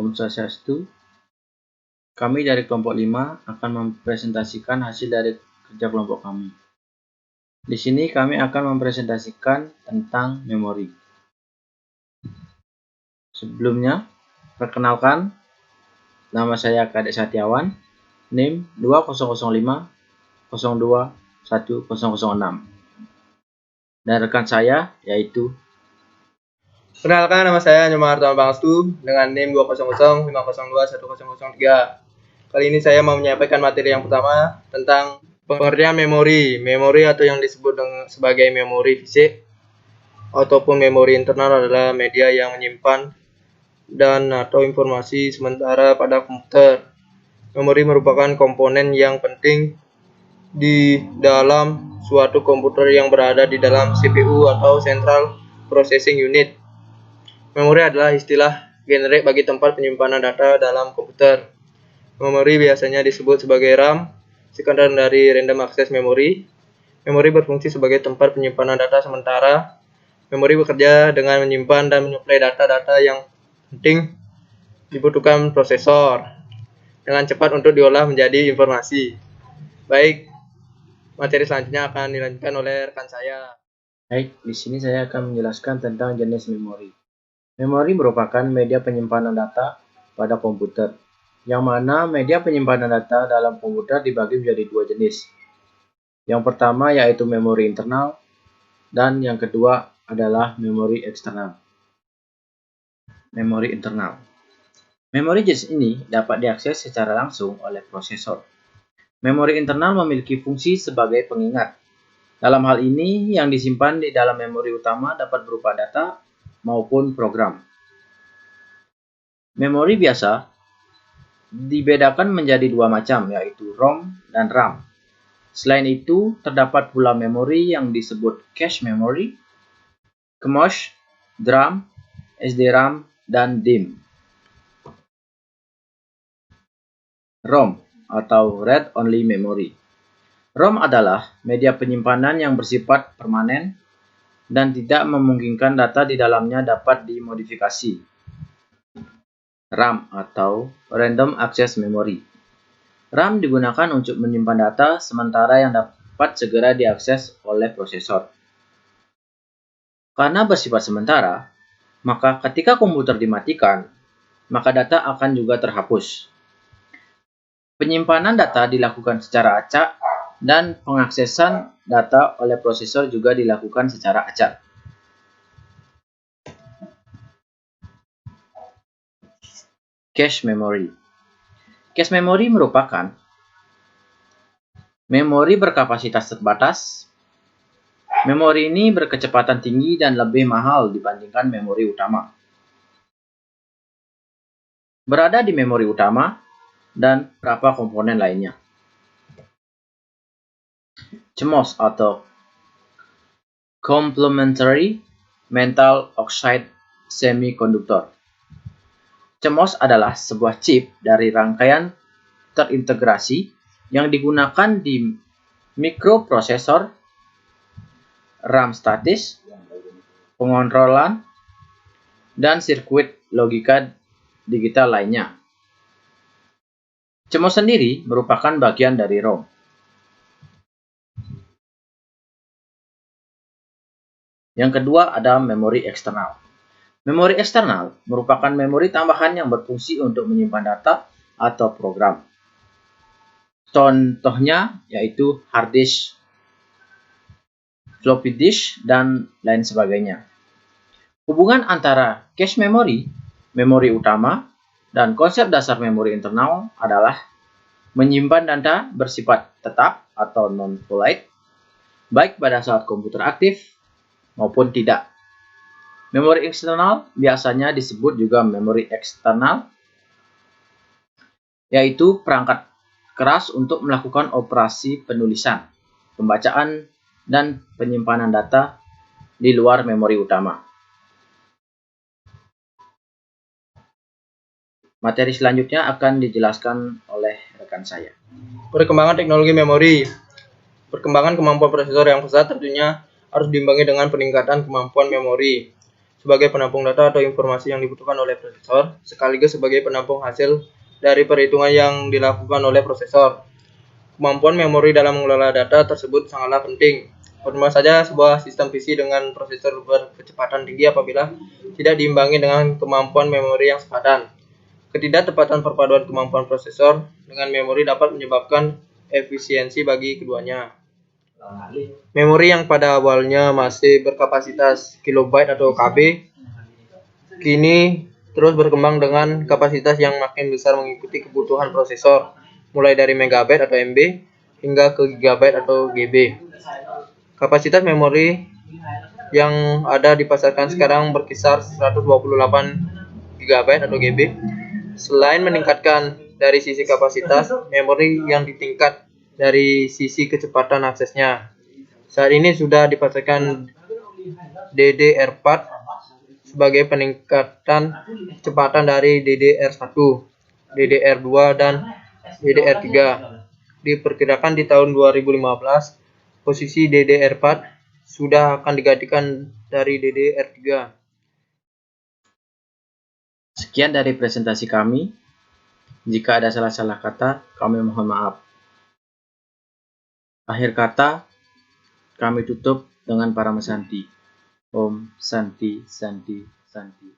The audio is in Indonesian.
Om Swastiastu. Kami dari kelompok 5 akan mempresentasikan hasil dari kerja kelompok kami. Di sini kami akan mempresentasikan tentang memori. Sebelumnya, perkenalkan, nama saya Kadek Satiawan, NIM 2005 02 1006. Dan rekan saya yaitu Perkenalkan, nama saya Nyoman Hartawan Pangestu dengan NIM 200 502 1003. Kali ini saya mau menyampaikan materi yang pertama tentang pengertian memori. Memori atau yang disebut sebagai memori fisik ataupun memori internal adalah media yang menyimpan dan atau informasi sementara pada komputer. Memori merupakan komponen yang penting di dalam suatu komputer yang berada di dalam CPU atau Central Processing Unit. Memori adalah istilah generik bagi tempat penyimpanan data dalam komputer. Memori biasanya disebut sebagai RAM, singkatan dari Random Access Memory. Memori berfungsi sebagai tempat penyimpanan data sementara. Memori bekerja dengan menyimpan dan menyuplai data-data yang penting dibutuhkan prosesor dengan cepat untuk diolah menjadi informasi. Baik, materi selanjutnya akan dilanjutkan oleh rekan saya. Baik, di sini saya akan menjelaskan tentang jenis memori. Memori merupakan media penyimpanan data pada komputer, yang mana media penyimpanan data dalam komputer dibagi menjadi dua jenis. Yang pertama yaitu memori internal, dan yang kedua adalah memori eksternal. Memori internal. Memori jenis ini dapat diakses secara langsung oleh prosesor. Memori internal memiliki fungsi sebagai pengingat. Dalam hal ini, yang disimpan di dalam memori utama dapat berupa data maupun program. Memori biasa dibedakan menjadi dua macam, yaitu ROM dan RAM. Selain itu, terdapat pula memori yang disebut cache memory, CMOS, DRAM, SDRAM, dan DIMM. ROM atau Read Only Memory. ROM adalah media penyimpanan yang bersifat permanen dan tidak memungkinkan data di dalamnya dapat dimodifikasi. RAM atau Random Access Memory. RAM digunakan untuk menyimpan data sementara yang dapat segera diakses oleh prosesor. Karena bersifat sementara, maka ketika komputer dimatikan, maka data akan juga terhapus. Penyimpanan data dilakukan secara acak dan pengaksesan data oleh prosesor juga dilakukan secara acak. Cache memory. Cache memory merupakan memori berkapasitas terbatas. Memori ini berkecepatan tinggi dan lebih mahal dibandingkan memori utama. Berada di memori utama dan beberapa komponen lainnya. CMOS atau Complementary Metal Oxide Semiconductor. CMOS adalah sebuah chip dari rangkaian terintegrasi yang digunakan di mikroprosesor, RAM statis, pengontrolan, dan sirkuit logika digital lainnya. CMOS sendiri merupakan bagian dari ROM. Yang kedua ada memori eksternal. Memori eksternal merupakan memori tambahan yang berfungsi untuk menyimpan data atau program. Contohnya yaitu hard disk, floppy disk, dan lain sebagainya. Hubungan antara cache memory, memori utama, dan konsep dasar memori internal adalah menyimpan data bersifat tetap atau non-volatile, baik pada saat komputer aktif maupun tidak. Memori eksternal biasanya disebut juga memori eksternal, yaitu perangkat keras untuk melakukan operasi penulisan, pembacaan, dan penyimpanan data di luar memori utama. Materi selanjutnya akan dijelaskan oleh rekan saya. Perkembangan teknologi memori. Perkembangan kemampuan prosesor yang pesat tentunya harus diimbangi dengan peningkatan kemampuan memori. sebagai penampung data atau informasi yang dibutuhkan oleh prosesor, sekaligus sebagai penampung hasil dari perhitungan yang dilakukan oleh prosesor. Kemampuan memori dalam mengelola data tersebut sangatlah penting. Percuma saja sebuah sistem PC dengan prosesor berkecepatan tinggi apabila tidak diimbangi dengan kemampuan memori yang sepadan. Ketidaktepatan perpaduan kemampuan prosesor dengan memori dapat menyebabkan efisiensi bagi keduanya. Memori yang pada awalnya masih berkapasitas kilobyte atau KB, kini terus berkembang dengan kapasitas yang makin besar mengikuti kebutuhan prosesor, mulai dari megabyte atau MB hingga ke gigabyte atau GB. Kapasitas memori yang ada dipasarkan sekarang berkisar 128 GB atau GB. Selain meningkatkan dari sisi kapasitas, memori yang ditingkat dari sisi kecepatan aksesnya. Saat ini sudah dipasarkan DDR4 sebagai peningkatan kecepatan dari DDR1, DDR2, dan DDR3. Diperkirakan di tahun 2015, posisi DDR4 sudah akan digantikan dari DDR3. Sekian dari presentasi kami. Jika ada salah-salah kata, kami mohon maaf. Akhir kata, kami tutup dengan Parama Santi. Om Santi Santi Santi.